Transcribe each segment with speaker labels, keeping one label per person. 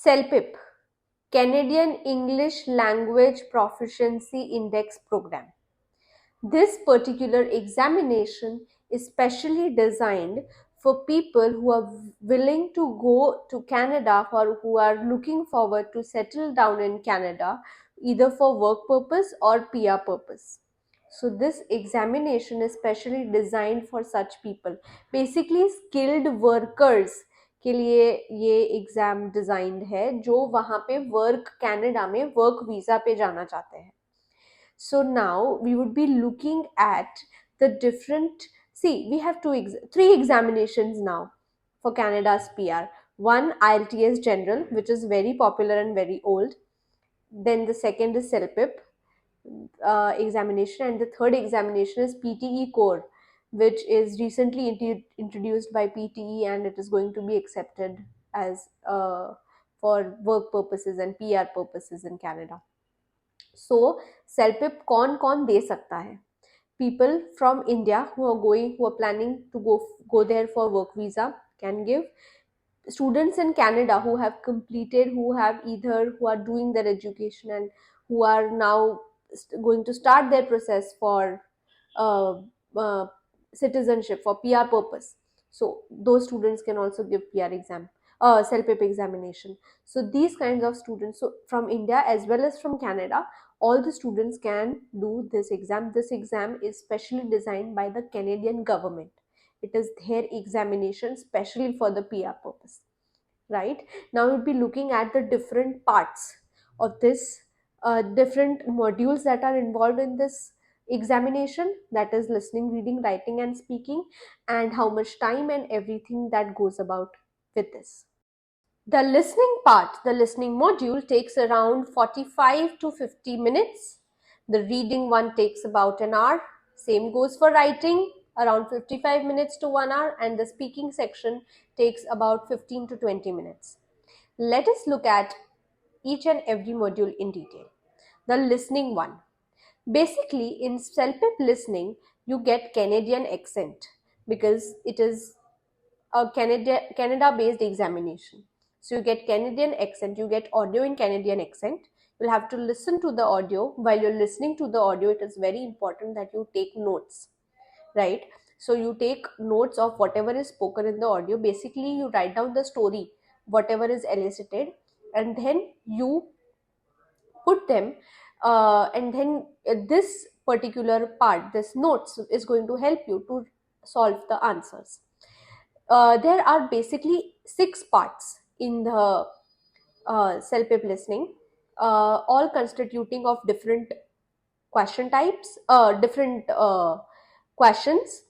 Speaker 1: CELPIP, Canadian English Language Proficiency Index Program. This particular examination is specially designed for people who are willing to go to Canada or who are looking forward to settle down in Canada, either for work purpose or PR purpose. So this examination is specially designed for such people. Basically skilled workers के लिए ये exam designed है जो वहाँ पे work Canada में work visa पे जाना चाहते हैं. So now we would be looking at the different. See, we have three examinations now for Canada's PR. One, IELTS General, which is very popular and very old. Then the second is CELPIP examination, and the third examination is PTE Core, which is recently introduced by PTE, and it is going to be accepted as for work purposes and PR purposes in Canada. So CELPIP कौन दे सकता है? People from India who are planning to go there for work visa can give. Students in Canada who are doing their education and who are now going to start their process for uh, uh, citizenship for PR purpose. So those students can also give PR exam, CELPIP examination. So these kinds of students, so from India as well as from Canada, all the students can do this exam. This exam is specially designed by the Canadian government. It is their examination specially for the PR purpose. Right now, we'll be looking at the different parts of this, different modules that are involved in this examination, that is listening, reading, writing, and speaking, and how much time and everything that goes about with this. The listening part, the listening module takes around 45 to 50 minutes. The reading one takes about an hour. Same goes for writing, around 55 minutes to 1 hour, and the speaking section takes about 15 to 20 minutes. Let us look at each and every module in detail. The listening one. Basically, in CELPIP listening, you get Canadian accent because it is a Canada-based examination. So you get Canadian accent, you get audio in Canadian accent. You'll have to listen to the audio. While you're listening to the audio, it is very important that you take notes, right? So you take notes of whatever is spoken in the audio. Basically, you write down the story, whatever is elicited, and then you put them, and then this particular part, this notes, is going to help you to solve the answers. There are basically 6 parts in the CELPIP listening, all constituting of different question types, different questions,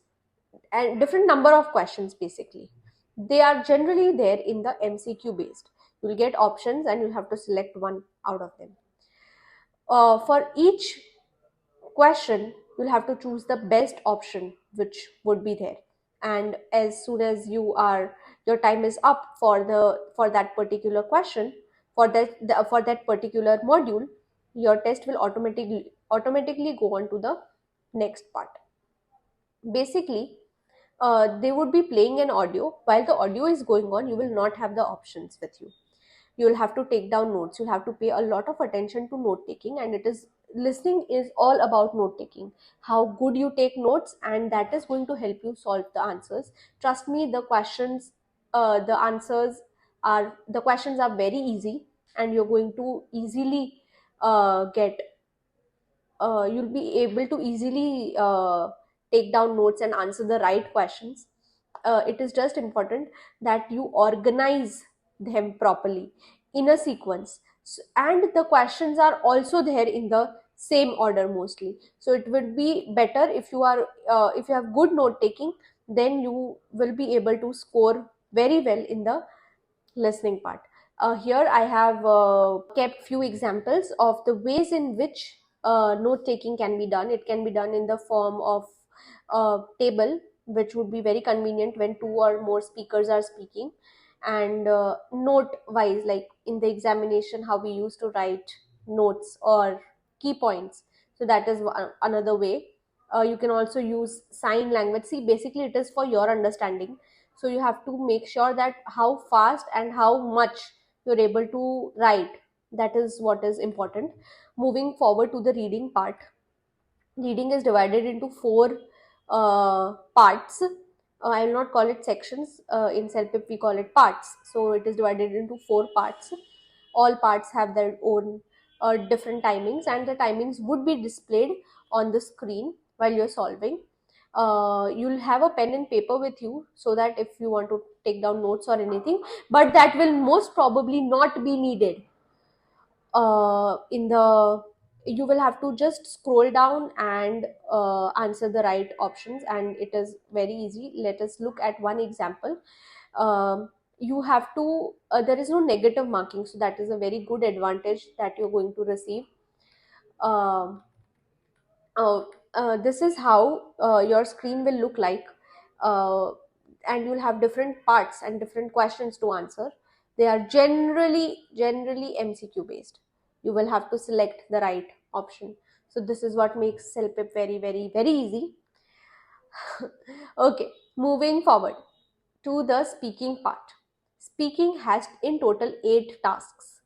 Speaker 1: and different number of questions. Basically, they are generally there in the MCQ based. You'll get options and you'll have to select one out of them. For each question, you'll have to choose the best option which would be there, and as soon as your time is up for that particular question, for that particular module, your test will automatically go on to the next part. Basically, they would be playing an audio. While the audio is going on, you will not have the options with you. You'll have to take down notes. You'll have to pay a lot of attention to note taking, and listening is all about note taking, how good you take notes, and that is going to help you solve the answers. Trust me, the questions are very easy, and you're going to easily get you'll be able to easily take down notes and answer the right questions. It is just important that you organize them properly in a sequence. And the questions are also there in the same order mostly. So it would be better if you have good note taking, then you will be able to score very well in the listening part. Here I have kept few examples of the ways in which note taking can be done. It can be done in the form of a table, which would be very convenient when 2 or more speakers are speaking, and note wise, like in the examination how we used to write notes or key points. So that is another way. You can also use sign language. See, basically it is for your understanding, so you have to make sure that how fast and how much you're able to write. That is what is important. Moving forward to the reading part, reading is divided into four parts. I will not call it sections. In CELPIP, we call it parts. So it is divided into four parts. All parts have their own different timings, and the timings would be displayed on the screen while you're solving. You'll have a pen and paper with you so that if you want to take down notes or anything, but that will most probably not be needed in the you will have to just scroll down and answer the right options, and it is very easy. Let us look at one example. You have to there is no negative marking, so that is a very good advantage that you're going to receive. um, this is how your screen will look like, uh, and you'll have different parts and different questions to answer. They are generally MCQ based. You will have to select the right option. So this is what makes CELPIP very easy. Okay, moving forward to the speaking part. Speaking has in total 8 tasks.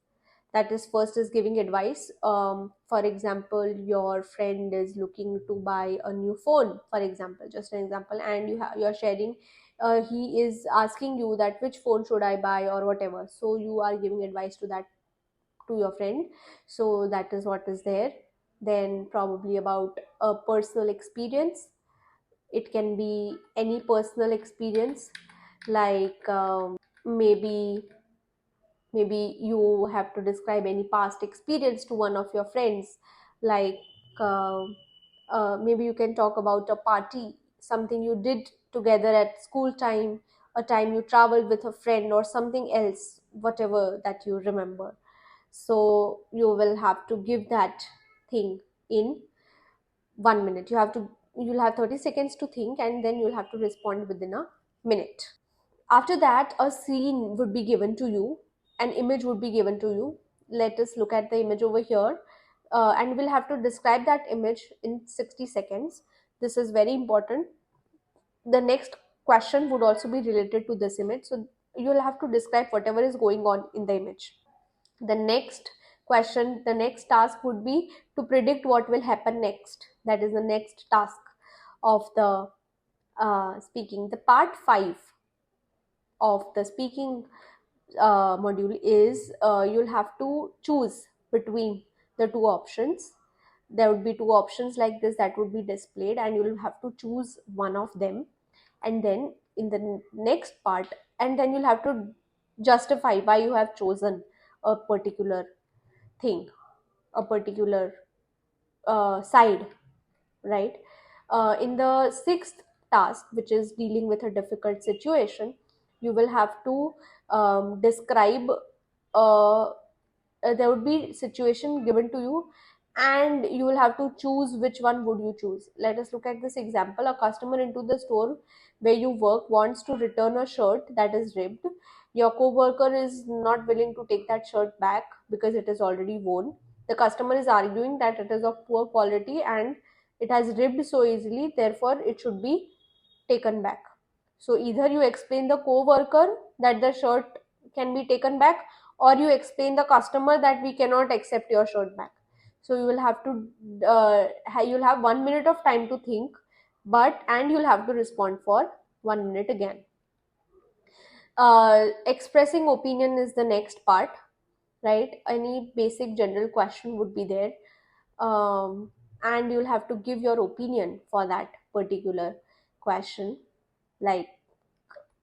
Speaker 1: That is, first is giving advice. For example, your friend is looking to buy a new phone, for example, just an example, and you're sharing, he is asking you that which phone should I buy or whatever, so you are giving advice to that, to your friend. So that is what is there. Then probably about a personal experience. It can be any personal experience, like maybe you have to describe any past experience to one of your friends, like uh, maybe you can talk about a party, something you did together at school time, a time you traveled with a friend, or something else, whatever that you remember. So you will have to give that thing in 1 minute. You'll have 30 seconds to think, and then you'll have to respond within a minute. After that, a scene would be given to you, an image would be given to you. Let us look at the image over here, and we'll have to describe that image in 60 seconds. This is very important. The next question would also be related to this image. So you'll have to describe whatever is going on in the image. The next task would be to predict what will happen next. That is the next task of the speaking. The part 5 of the speaking module is you'll have to choose between the two options. There would be two options like this that would be displayed, and you'll have to choose one of them. And then in the next part, and then you'll have to justify why you have chosen a particular thing, a particular side, right? In the sixth task, which is dealing with a difficult situation, you will have to describe. There would be situation given to you, and you will have to choose which one would you choose. Let us look at this example. A customer into the store where you work wants to return a shirt that is ripped. Your co-worker is not willing to take that shirt back because it is already worn. The customer is arguing that it is of poor quality and it has ripped so easily, therefore it should be taken back. So either you explain the co-worker that the shirt can be taken back, or you explain the customer that we cannot accept your shirt back. So you will have to you'll have 1 minute of time to think, but and you'll have to respond for 1 minute again. Expressing opinion is the next part, right? Any basic general question would be there, and you'll have to give your opinion for that particular question. Like,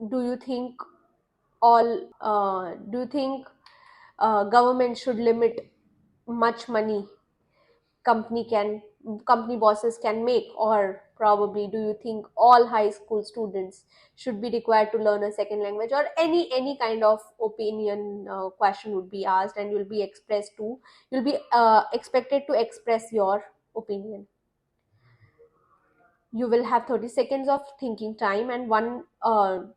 Speaker 1: do you think do you think government should limit much money company can company bosses can make, or probably do you think all high school students should be required to learn a second language, or any kind of opinion question would be asked, and you'll be expected to express your opinion. You will have 30 seconds of thinking time, and 1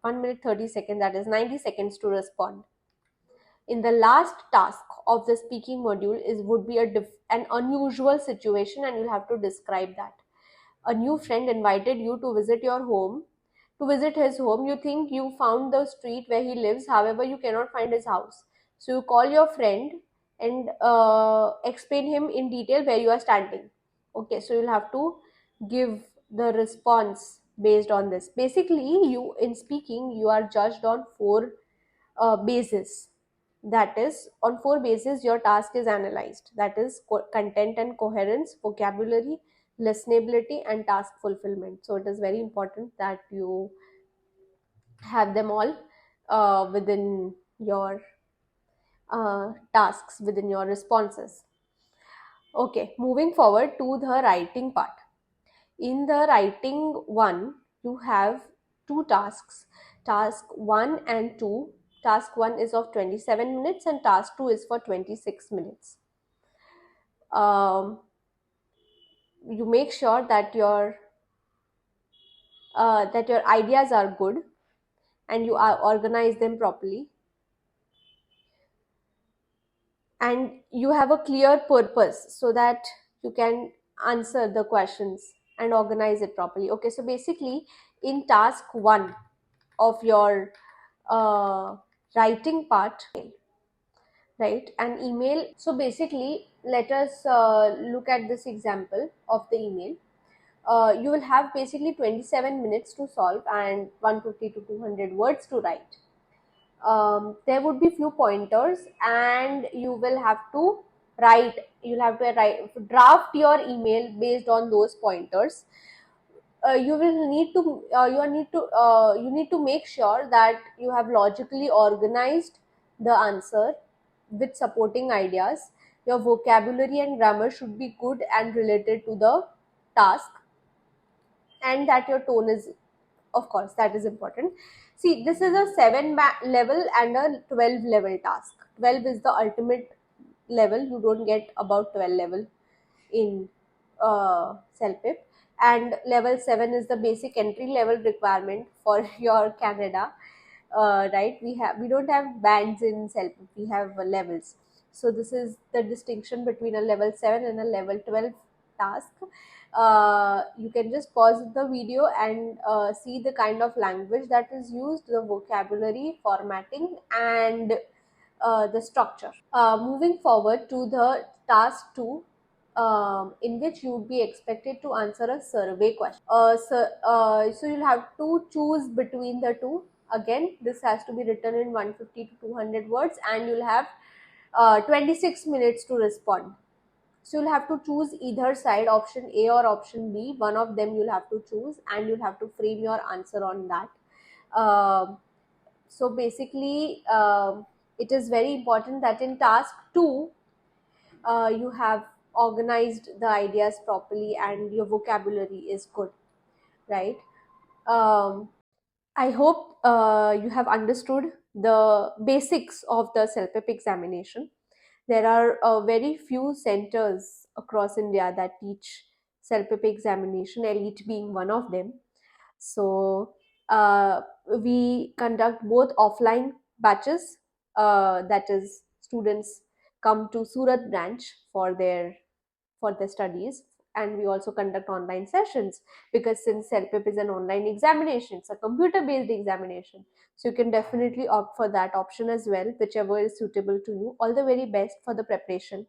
Speaker 1: minute 30 seconds, that is 90 seconds to respond. In the last task of the speaking module is would be an unusual situation, and you'll have to describe that. A new friend invited you to visit your home. To visit his home, you think you found the street where he lives, however you cannot find his house. So you call your friend and explain him in detail where you are standing. Okay, so you'll have to give the response based on this. Basically, you in speaking, you are judged on four bases. That is, on four bases, your task is analyzed. That is, content and coherence, vocabulary, listenability, and task fulfillment. So it is very important that you have them all within your tasks, within your responses. Okay, moving forward to the writing part. In the writing one, you have two tasks, task 1 and 2. Task 1 is of 27 minutes and task 2 is for 26 minutes. Um, you make sure that your ideas are good and you are organize them properly, and you have a clear purpose so that you can answer the questions and organize it properly. Okay, so basically in task 1 of your uh, writing part, right, an email. So basically, let us look at this example of the email. You will have basically 27 minutes to solve and 150 to 200 words to write. There would be few pointers and you will have to draft your email based on those pointers. You need to make sure that you have logically organized the answer with supporting ideas. Your vocabulary and grammar should be good and related to the task, and that your tone is, of course, that is important. See, this is a 7 level and a 12 level task. 12 is the ultimate level. You don't get about 12 level in CELPIP, and level 7 is the basic entry level requirement for your Canada. Right, we don't have bands in CELPIP, we have levels. So this is the distinction between a level 7 and a level 12 task. You can just pause the video and see the kind of language that is used, the vocabulary, formatting, and the structure. Moving forward to the task 2, in which you would be expected to answer a survey question. So you'll have to choose between the two. Again, this has to be written in 150 to 200 words, and you'll have 26 minutes to respond. So you'll have to choose either side, option A or option B. One of them you'll have to choose, and you'll have to frame your answer on that. So basically, it is very important that in task 2, you have organized the ideas properly and your vocabulary is good, right? um, I hope you have understood the basics of the CELPIP examination. There are very few centers across India that teach CELPIP examination, Elite being one of them. So we conduct both offline batches, that is, students come to Surat branch for their studies, and we also conduct online sessions, because since CELPIP is an online examination, it's a computer based examination. So you can definitely opt for that option as well, whichever is suitable to you. All the very best for the preparation.